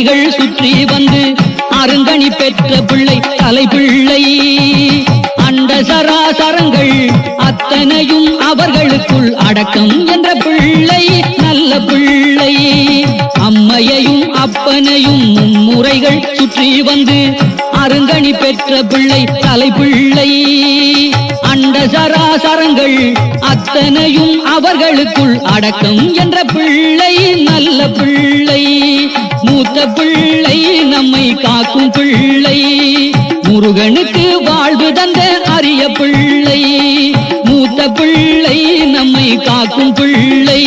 மும்முறைகள் சுற்றி வந்து அருங்கனி பெற்ற பிள்ளை தலைப்பிள்ளை. அண்ட சராசரங்கள் அத்தனையும் அவர்களுக்குள் அடக்கம் என்ற பிள்ளை நல்ல பிள்ளை. அம்மையையும் அப்பனையும் மும்முறைகள் சுற்றி வந்து அருங்கனி பெற்ற பிள்ளை தலைப்பிள்ளை. அண்ட சராசரங்கள் அத்தனையும் அவர்களுக்குள் அடக்கம் என்ற பிள்ளை நல்ல பிள்ளை. மூத்த பிள்ளை நம்மை காக்கும் பிள்ளை, முருகனுக்கு வாழ்வு தந்த அரிய பிள்ளை. மூத்த பிள்ளை நம்மை காக்கும் பிள்ளை,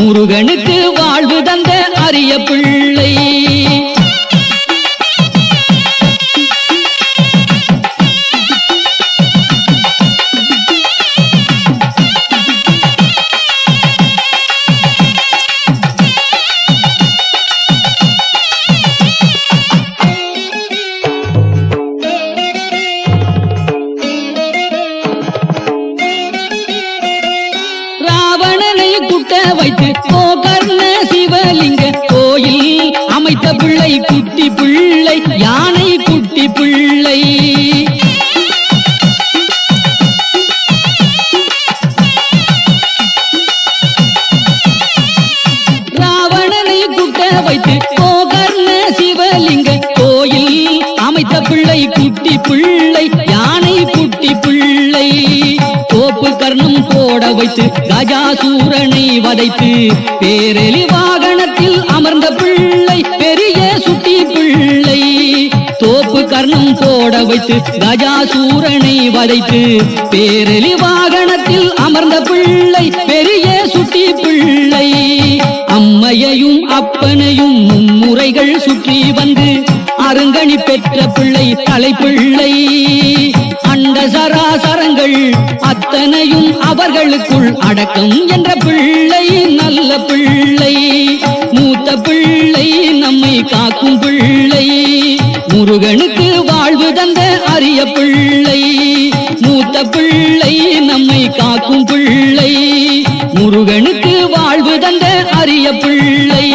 முருகனுக்கு வாழ்வு தந்த அரிய பிள்ளை. வைத்து கோகர்ண சிவலிங்க கோயில் அமைத்த பிள்ளை குட்டி பிள்ளை, யானை குட்டி பிள்ளை. ராவணனை குட்ட வைத்து கோகர்ண சிவலிங்க கோயில் அமைத்த பிள்ளை குட்டி பிள்ளை, யானை குட்டி பிள்ளை. தோப்பு கர்ணம் போட வைத்து கஜாசூரனை வதைத்து பேரெலி வாகனத்தில் அமர்ந்த பிள்ளை பெரிய சுட்டி பிள்ளை. தோப்பு கர்ணம் போட வைத்து கஜாசூரனை வதைத்து பேரெலி வாகனத்தில் அமர்ந்த பிள்ளை பெரிய சுட்டி பிள்ளை. அம்மையையும் அப்பனையும் மும்முறைகள் சுற்றி வந்து அருங்கனி பெற்ற பிள்ளை தலைப்பிள்ளை. அண்ட சராசரங்கள் அத்தனையும் அவர்களுக்குள் அடக்கம் என்ற பிள்ளை நல்ல பிள்ளை. மூத்த பிள்ளை நம்மை காக்கும் பிள்ளை, முருகனுக்கு வாழ்வு தந்த அரிய பிள்ளை. மூத்த பிள்ளை நம்மை காக்கும் பிள்ளை, முருகனுக்கு வாழ்வு தந்த அரிய பிள்ளை.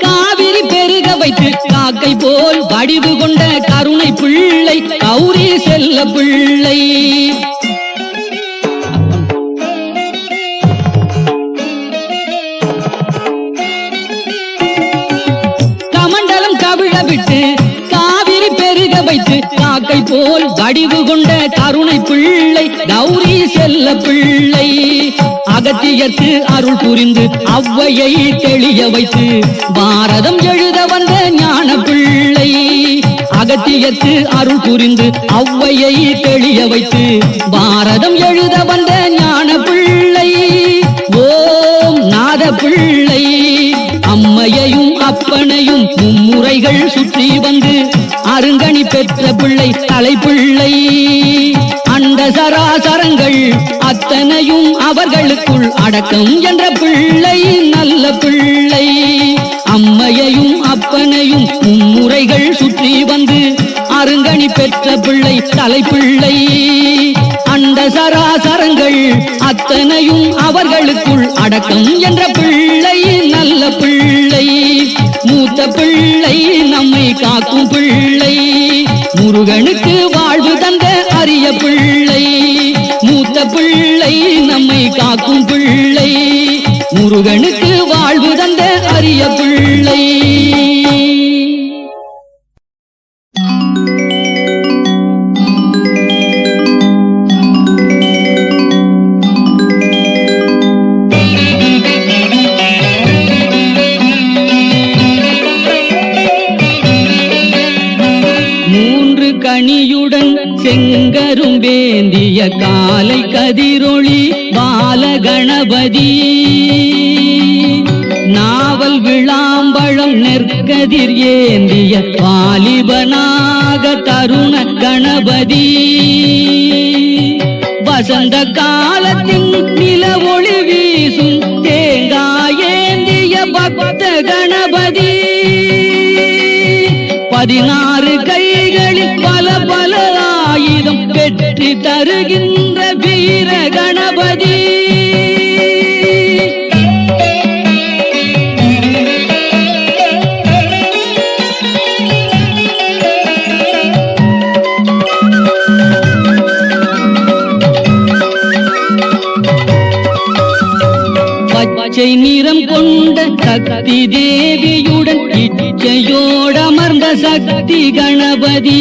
காவிரி பெருக வைத்து காக்கை போல் வடிவு கொண்ட கருணை பிள்ளை கௌரி செல்ல பிள்ளை. கமண்டலம் கவிழ விட்டு காவிரி பெருக வைத்து காக்கை போல் வடிவு கொண்ட கருணை பிள்ளை கௌரி செல்ல பிள்ளை. அகத்தியத்து அருள் புரிந்து அவ்வையை தெளிய வைத்து பாரதம் எழுத வந்த ஞான பிள்ளை. அகத்தியத்து அருள் புரிந்து அவ்வையை தெளிய வைத்து பாரதம் எழுத வந்த ஞான பிள்ளை ஓம் நாத பிள்ளை. அம்மையையும் அப்பனையும் மும்முறைகள் சுற்றி வந்து அருங்கனி பெற்ற பிள்ளை தலைப்பிள்ளை. அண்ட சராசரங்கள் அத்தனையும் அவர்களுக்குள் அடக்கம் என்ற பிள்ளை நல்ல பிள்ளை. அம்மையையும் அப்பனையும் மும்முறைகள் சுற்றி வந்து அருங்கனி பெற்ற பிள்ளை தலைப்பிள்ளை. அண்ட சராசரங்கள் அத்தனையும் அவர்களுக்குள் அடக்கம் என்ற பிள்ளை நல்ல பிள்ளை. மூத்த பிள்ளை நம்மை காக்கும் பிள்ளை, முருகனுக்கு வாழ்வு தந்த அரிய பிள்ளை. மூத்த பிள்ளை நம்மை காக்கும் பிள்ளை, முருகனுக்கு வாழ்வு தந்த அரிய பிள்ளை. கனியுடன் செங்கரும்பேந்திய காலை கதிரொளி பாலகணபதி. நாவல் விளாம்பழம் நெற்கதிர் ஏந்திய வாலிபனாக தருண கணபதி. கணபதி வசந்த காலத்தின் நில ஒளி வீசும் தேங்காயேந்திய பக்த கணபதி 16 கைகளில் பல பல ஆயுதம் வெற்றி தருகின்ற வீர கணபதி பச்சை நிறம் கொண்ட சக்தி தேவியுடன் இச்சையோடமர்ந்த சக்தி கணபதி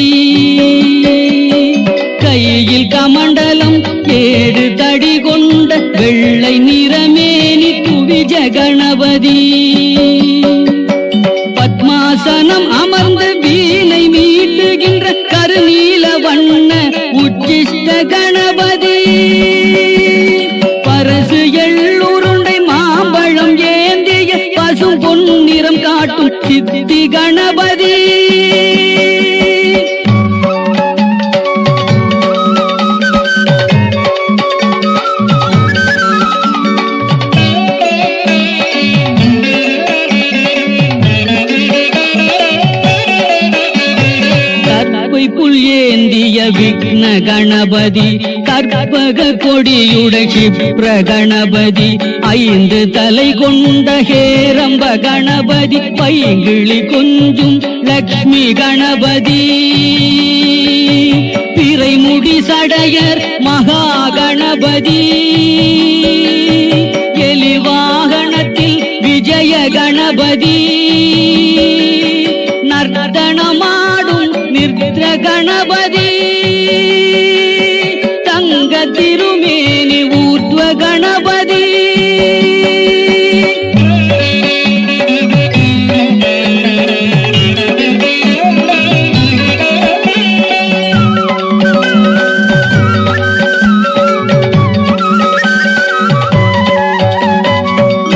கையில் கமண்டலம் 7 தடி கொண்ட வெள்ளை நிறமேனி துவிஜ கணபதி பத்மாசனம் அமர்ந்த வீணை மீட்டுகின்ற கருநீல வண்ண உச்சிஷ்ட கணபதி பரசு எள்ளுருண்டை மாம்பழம் ஏந்திய பசும் பொன்னிறம் காட்டும் சித்தி கணபதி விக்ன கணபதி கற்பக கொடியுட கிப்ர கணபதி 5 தலை கொண்ட ஹேரம்ப கணபதி பைங்கிளி கொஞ்சும் லக்ஷ்மி கணபதி பிறைமுடி சடையர் மகா கணபதி எலிவாகனத்தில் விஜய கணபதி நர்த்தனமாடும் நிர்த்ர கணபதி தங்க திருமேனி ஊர்த்வ கணபதி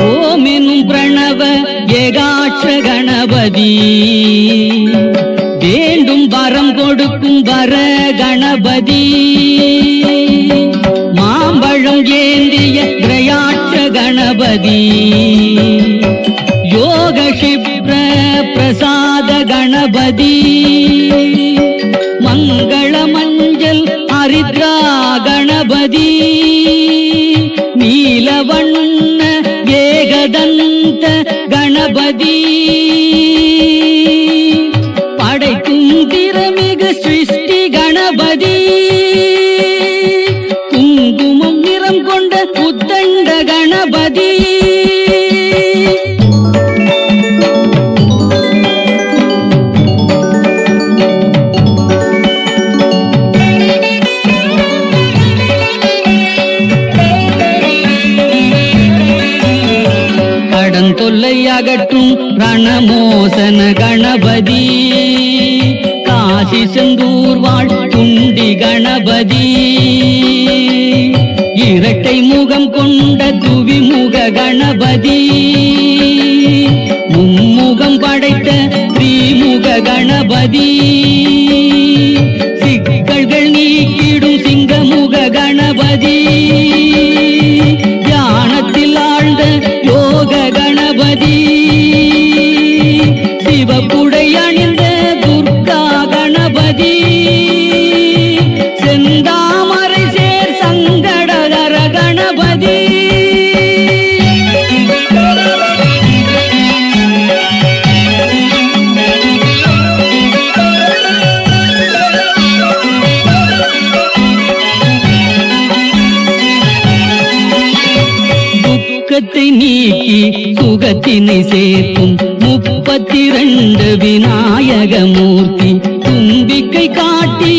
ஓம் எனும் பிரணவ ஏகாட்ச கணபதி வேண்டும் வரம் கொடுக்கும் வர கணபதி மாம்பழம் ஏந்திய திரையாட்ச கணபதி யோக சிப்ர பிரசாத கணபதி மங்கள மஞ்சள் ஹரித்ரா கணபதி நீலவண்ண ஏகதந்த கணபதி படைக்கும் திறமிகு சிருஷ்டி கணபதி குங்குமம் நிறம் கொண்ட புத்தண்ட கணபதி கடன் தொல்லை அகற்றும் ரணமோசன கணபதி காசி செந்தூர் வாழ் துண்டி கணபதி இரட்டை முகம் கொண்ட துவிமுக கணபதி மும்முகம் படைத்த ஸ்ரீமுக கணபதி சிக்கல்கள் நீக்கிடும் சிங்கமுக கணபதி தியானத்தில் ஆழ்ந்த யோக கணபதி சிவப்புடை அணிந்த துர்கா கணபதி செந்தாமரை சேர் சங்கடகர கணபதி துக்கத்தை நீக்கி சுகத்தினை சேர்க்கும் 32 விநாயக மூர்த்தி தும்பிக்கை காட்டி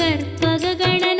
கற்பக கணன்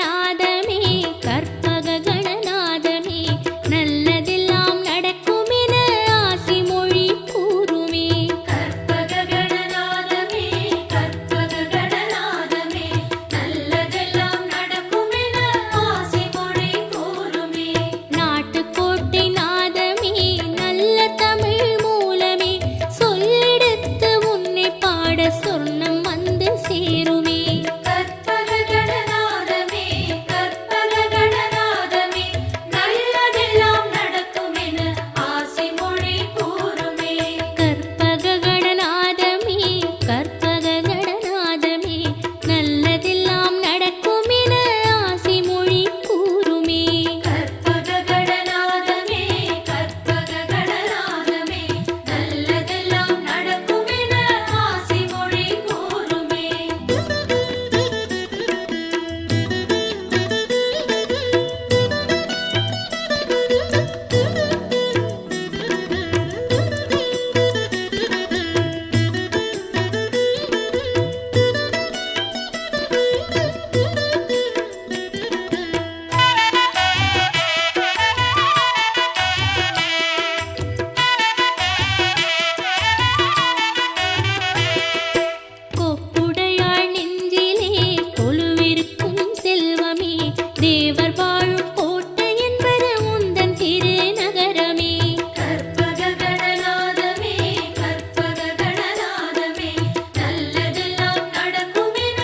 தேவர் வாழும் கோட்டை என்பது உந்தன் திருநகரமே. கற்பக கணநாதமே கற்பக கணநாதமே நல்லதெல்லாம் நடக்கும் என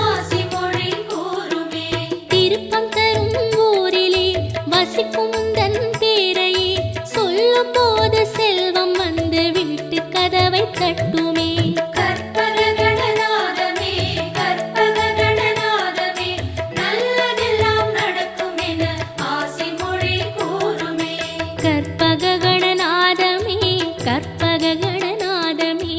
ஆசி மொழி கூறுமே. திருப்பம் தரும் ஊரிலே வசிக்கும் உந்தன் பேரையே சொல்லும் போது செல்வம் வந்து வீட்டு கதவை தட்டுமே. கற்பக கணநாதமே கற்பக கணநாதமே நல்லதெல்லாம் நடக்கும் என ஆசி மொழி கூறுமே. கற்பக கணநாதமே கற்பக கணநாதமே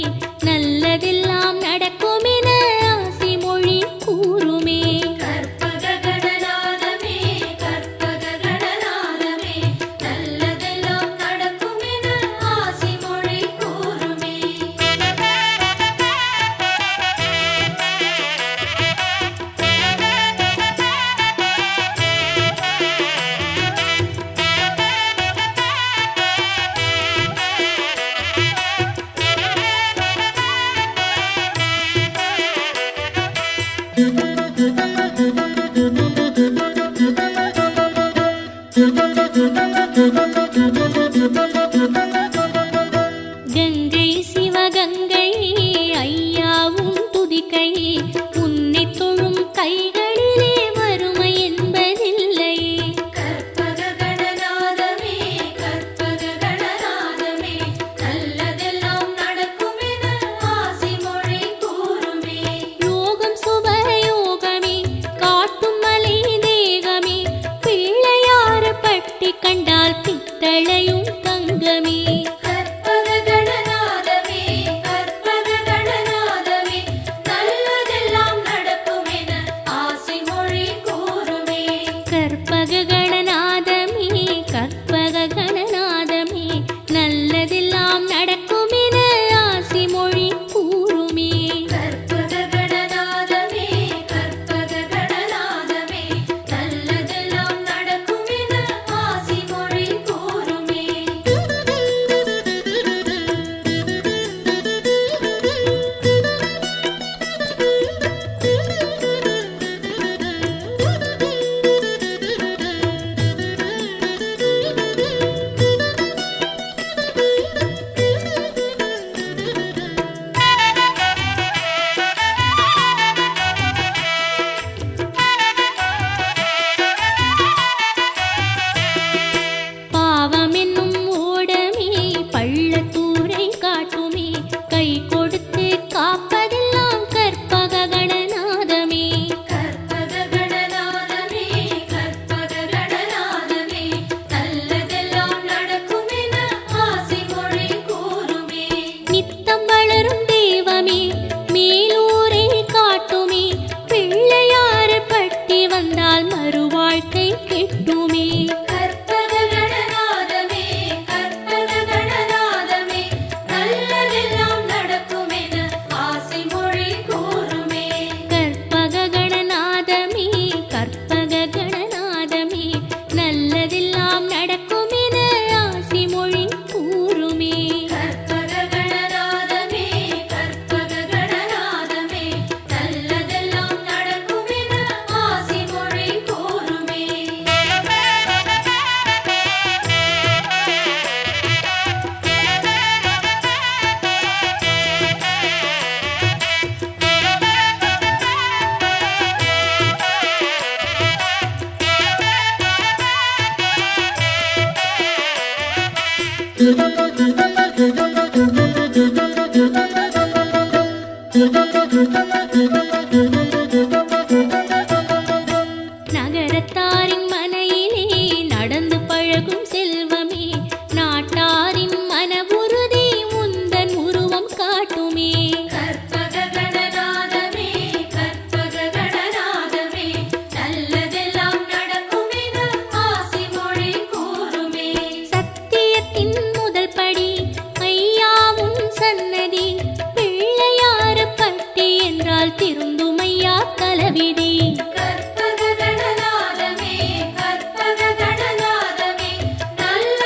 நல்லதெல்லாம் நடக்கும் என ஆசி மொழி கூறுமே. கற்பக கணநாதமே கற்பக கணநாதமே நல்லதெல்லாம் நடக்கும் என ஆசி மொழி கூறுமே. கங்கை சிவகங்கை ஐயா உன் துதிக்கை உன்னை தொழும் கைகளிலே வறுமை என்பதில்லை. கற்பக கணநாதமே கற்பக கணநாதமே நல்லதெல்லாம் நடக்கும் என ஆசி மொழி கூறுமே. யோகம் சுபயோகமே காட்டும் மலை தேகமே பிள்ளையாறு பட்டி கண்டால் பித்தளையும் தங்கமே. கற்பக கணநாதமே கற்பக கணநாதமே நல்லதெல்லாம் நடக்கும் என ஆசி மொழி கூறுமே. கற்பக கணநாதமே கற்பக கணநாதமே நல்லதெல்லாம் நடக்கும் என ஆசி மொழி கூறுமே. கற்பக கணநாதமே கற்பக கணநாதமே நல்லதெல்லாம் நடக்கும் என ஆசி மொழி கூறுமே. பாவம் என்னும் ஓடமே பள்ளத்தூரை காட்டுமே கை கொடுத்து காப்பதெல்லாம் கற்பக கணநாதமே. கற்பக கணநாதமே கற்பக கணநாதமே நல்லதெல்லாம் நடக்கும் என ஆசி மொழி கூறுமே. நித்தம் வளரும் தெய்வமே மேலூரை காட்டுமே பிள்ளையாறு பட்டி வந்தால் மறுவாழ்க்கை கிட்டுமே. கற்பக கணநாதமே கற்பக கணநாதமே நல்லதெல்லாம் நடக்கும் என ஆசி மொழி கூறுமே. கற்பக கணநாதமே கற்பக கணநாதமே நல்லதெல்லாம் நடக்கும் என ஆசி மொழி கூறுமே. கற்பக கணநாதமே கற்பக கணநாதமே நல்லதெல்லாம் நடக்கும் என ஆசி மொழி கூறுமே. நகரத்தாரின் மனையிலே நடந்து பழகும் செல்வமே நாட்டாரின் மன உறுதி உந்தன் உருவம் காட்டுமே. கற்பக கணநாதமே கற்பக கணநாதமே நல்லதெல்லாம் நடக்கும் என ஆசி மொழி கூறுமே. சத்தியத்தின் முதல் படி ஐயா உன் சன்னதி பிள்ளையாறு பட்டி என்றால் திருந்துமையா கலவிதி. கற்பக கணநாதமே கற்பக கணநாதமே நல்ல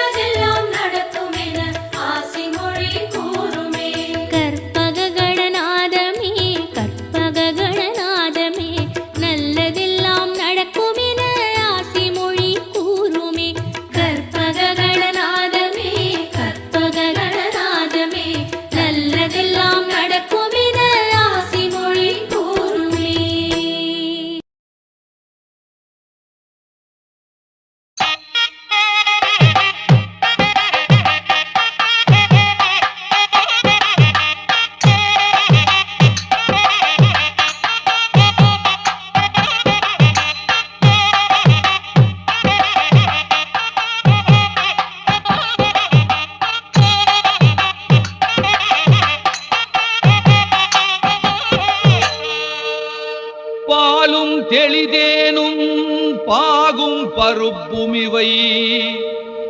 தேனும் பாகும் பருப்பும் இவை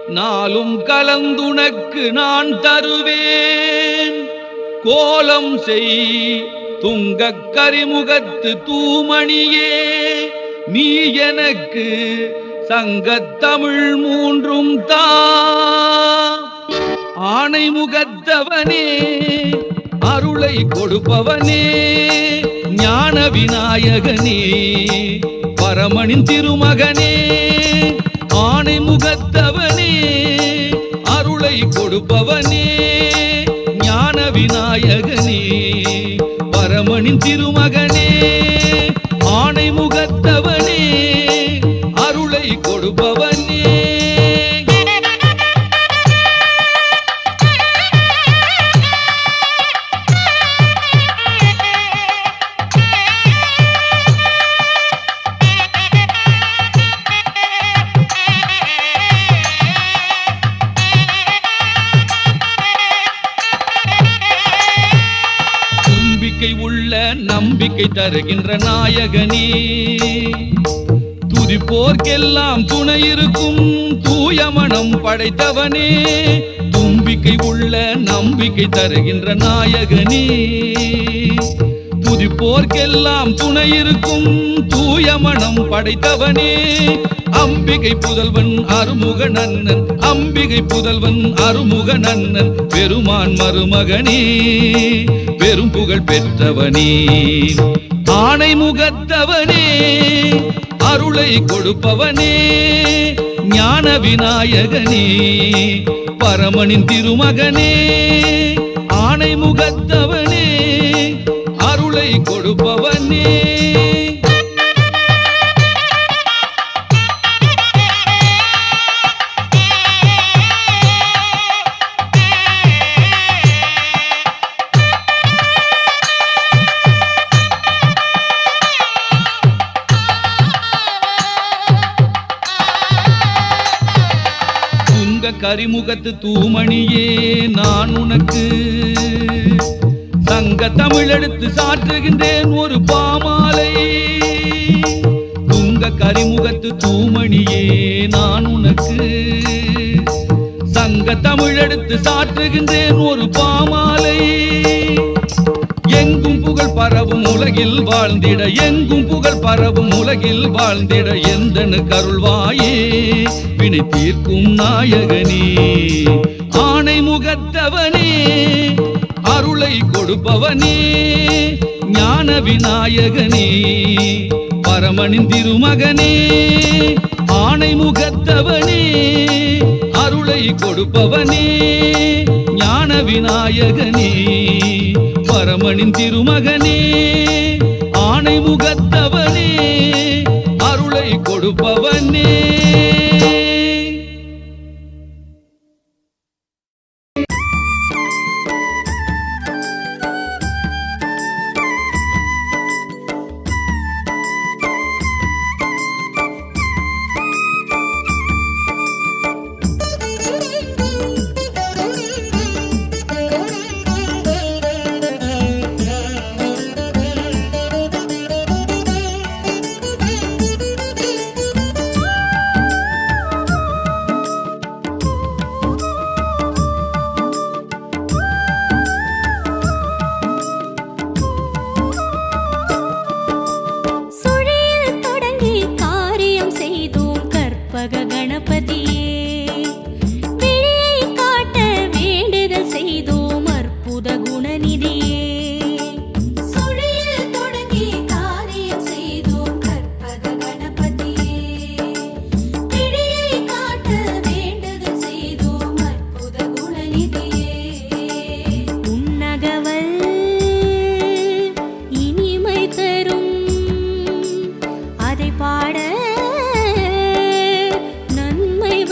நாளும் கலந்துனக்கு நான் தருவேன். கோலம் செய் துங்கக் கரிமுகத்து தூமணியே, நீ எனக்கு சங்கத்தமிழ் மூன்றும் தா. ஆணை முகத்தவனே, அருளை கொடுப்பவனே, ஞான விநாயகனே, பரமனின் திருமகனே. ஆணை முகத்தவனே, அருளை கொடுப்பவனே, ஞான விநாயகனே, பரமனின் திருமகனே. ஆணை முகத்தவனே, அருளை கொடுப்பவனே. உள்ள நம்பிக்கை தருகின்ற நாயகனே, துதிப்போர்க்கெல்லாம் துணை இருக்கும் தூய மனம் படைத்தவனே. தும்பிக்கை உள்ள நம்பிக்கை தருகின்ற நாயகனே, துதிப்போர்க்கெல்லாம் துணை இருக்கும் தூய மனம் படைத்தவனே. அம்பிகை புதல்வன் அருமுக நன்னன், அம்பிகை புதல்வன் அருமுக நன்னன், பெருமான் மருமகனே, பெரும் புகழ் பெற்றவனே. ஆணை முகத்தவனே, அருளை கொடுப்பவனே, ஞான விநாயகனே, பரமனின் திருமகனே. ஆணை முகத்தவனே, அருளை கொடுப்பவனே. கரிமுகத்து தூமணியே, நான் உனக்கு சங்க தமிழ் எடுத்து சாற்றுகின்றேன் ஒரு பாமாலை. துங்க கரிமுகத்து தூமணியே, நான் உனக்கு சங்க தமிழ் எடுத்து சாற்றுகின்றேன் ஒரு பாமாலை. எங்கும் புகழ் பரவும் உலகில் வாழ்ந்திட, எங்கும் புகழ் பரவும் உலகில் வாழ்ந்திட, எந்தனு கருள்வாயே, வினை தீர்க்கும் நாயகனே. ஆணை முகத்தவனே, அருளை கொடுப்பவனே, ஞான விநாயகனே, பரமனின் திருமகனே. ஆணை முகத்தவனே, அருளை கொடுப்பவனே, ஞான விநாயகனே, பரமனின் திருமகனே. ஆணை முகத்தவனே, அருளை கொடுப்பவனே. பாட நன்மை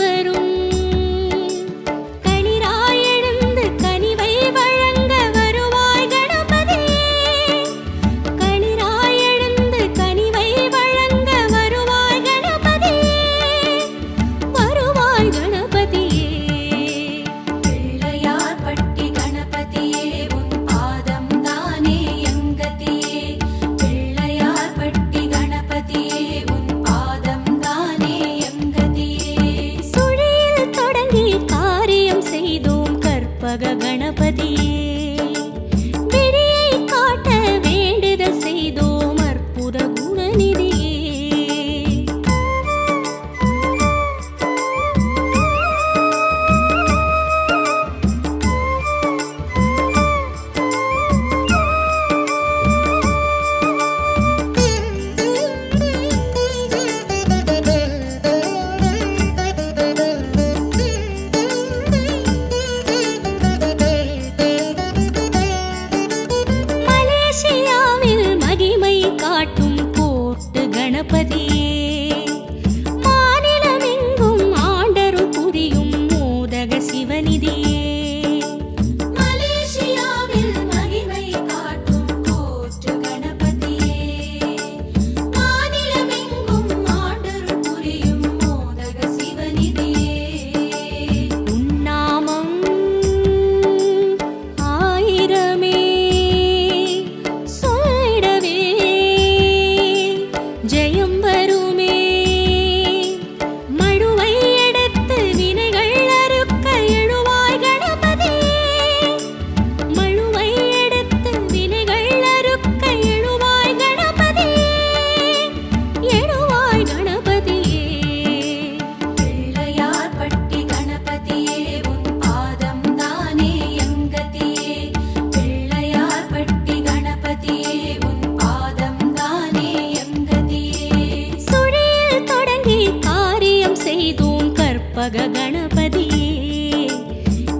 கற்பக கணபதியே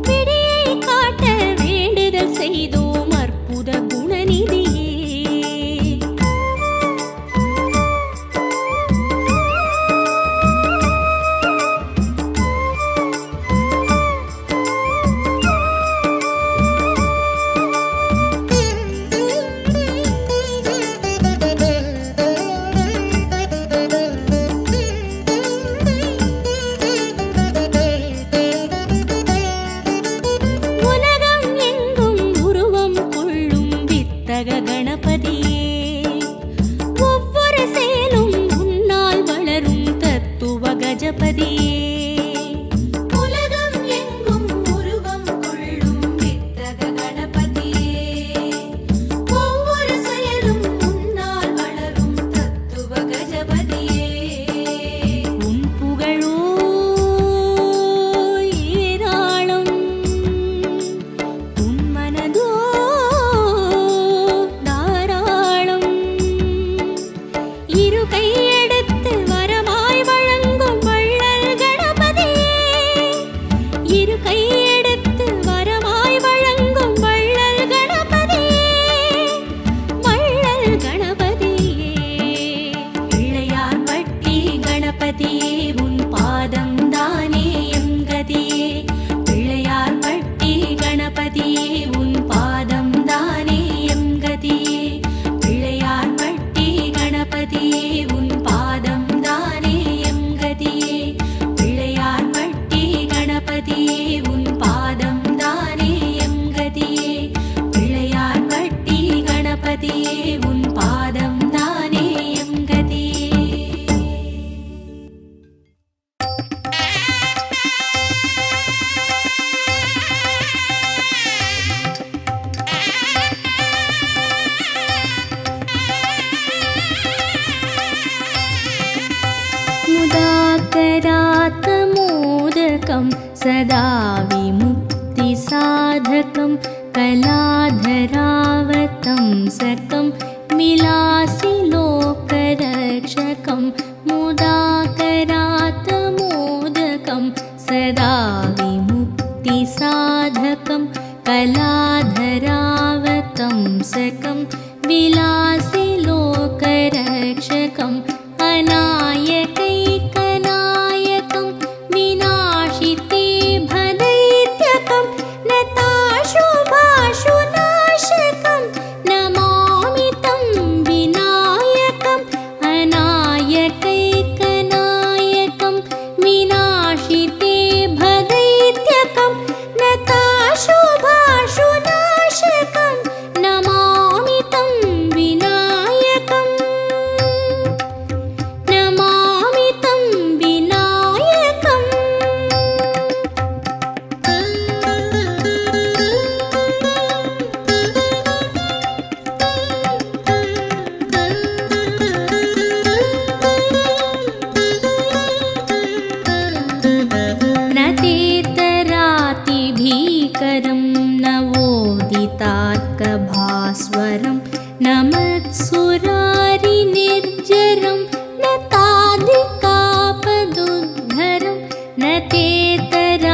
விடியை காட்ட வேண்டுதல் செய்தோம் அற்புத குணநிதியே. கணபதியே ஒவ்வொரு செயலும் உன்னால் வளரும் தத்துவ கஜபதியே. உலகம் எங்கும் உருவம் கொள்ளும் வித்தக கணபதியே ஒவ்வொரு செயலும் உன்னால் வளரும் தத்துவ கஜபதியே. உன் புகழோ ஏராளம் உன் மனதோ இரு கையெடுத்து வரமாய் வழங்கும் வள்ளல் கணபதியே இரு கையெடுத்து வரமாய் வழங்கும் வள்ளல் கணபதியே வள்ளல் கணபதியே. பிள்ளையார் பட்டி கணபதியே உன் பாதம் தானே எம் கதியே பிள்ளையார் பட்டி கணபதியே உன் பாதம் தானே எம் கதியே பிள்ளையார் பட்டி கணபதியே உன் பாதம் தானே எம் கதியே பிள்ளையார் பட்டி கணபதியே உன் பாதம் தானே எம் கதியே பிள்ளையார் பட்டி கணபதியே உன் பாதம் தானே எம் கதியே. मुदाकरात्मोदकं सदा विमुक्तिसाधकं कलाधरावतं सकं मिलासिलोकरक्षकं मुदाकरात्मोदकं सदा विमुक्तिसाधकं कलाधरावतं सकं विलासिलोकरक्षकम् अनायकैकनायकं विनाशिते भदैत्यकं नताशुभाशुनाशकं नमामि तं विनायकम् अनायकैकनायकं विनाशिते भदैत्यकं नताशुभाशुनाशकं नमामि तं विनायकम् नमामि तं विनायकम्. न तेतरातिभीकरं नवोदितार्कभास्वरं न मत्सुरारिनिर्जरं न ताधिकापदुद्धरं न तेतरातिभीकरं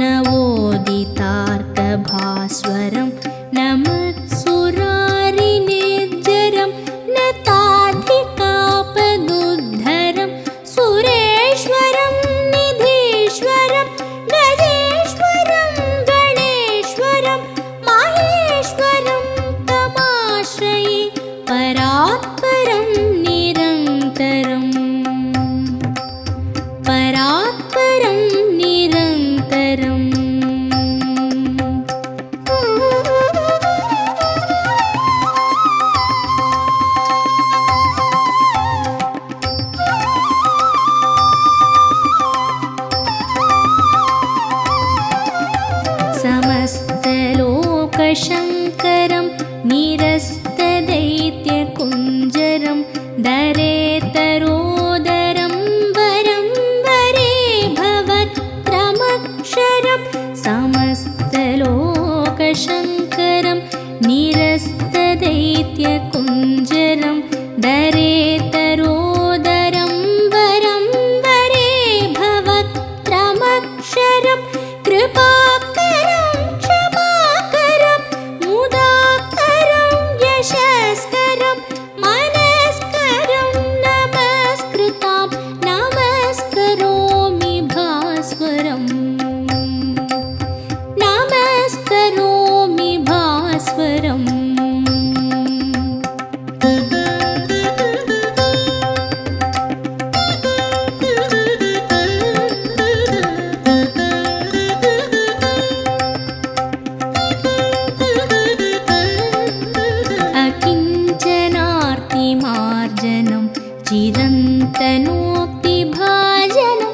नवोदितार्कभास्वरं न मत्सुरारिनिर्जरं न ताधिकापदुद्धरं सुरेश्वरं निधीश्वरं गजेश्वरं गणेश्वरं माहेश्वरं तमाश्रये परात्परं निरन्तरं परात्परं निरन्तरम्. समस्तलोकशङ्करं निरस्तदैत्यकुञ्जरं दरेतरोदरं वरं वरे भवत्रमक्षरं समस्तलोकशङ्करं निरस्तदैत्यकुञ्जरं दरेतरोदरं वरं वरे चिरन्तनोक्तिभाजनं चिरन्तनोक्तिभाजनं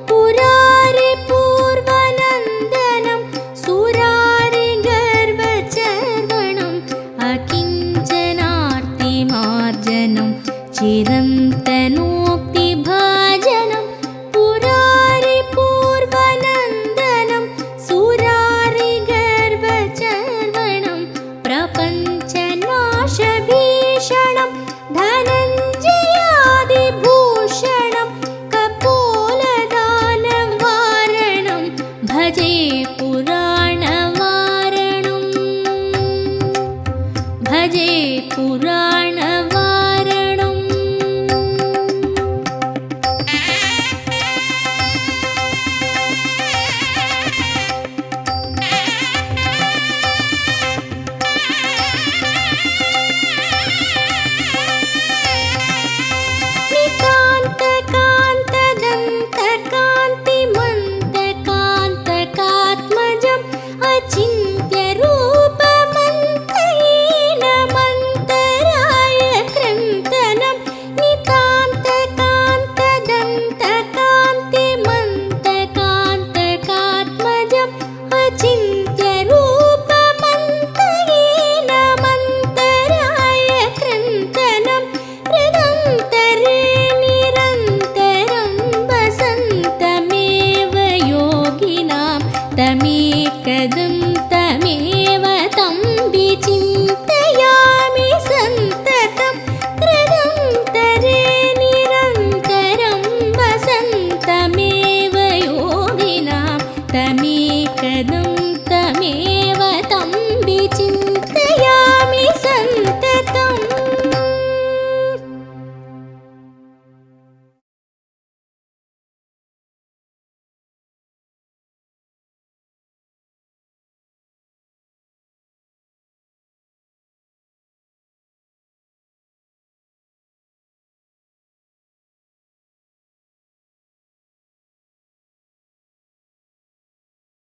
पुरारिपूर्वनन्दनं सुरारिगर्वचर्वणम् अकिञ्चनार्तिमार्जनं चिरन्तनो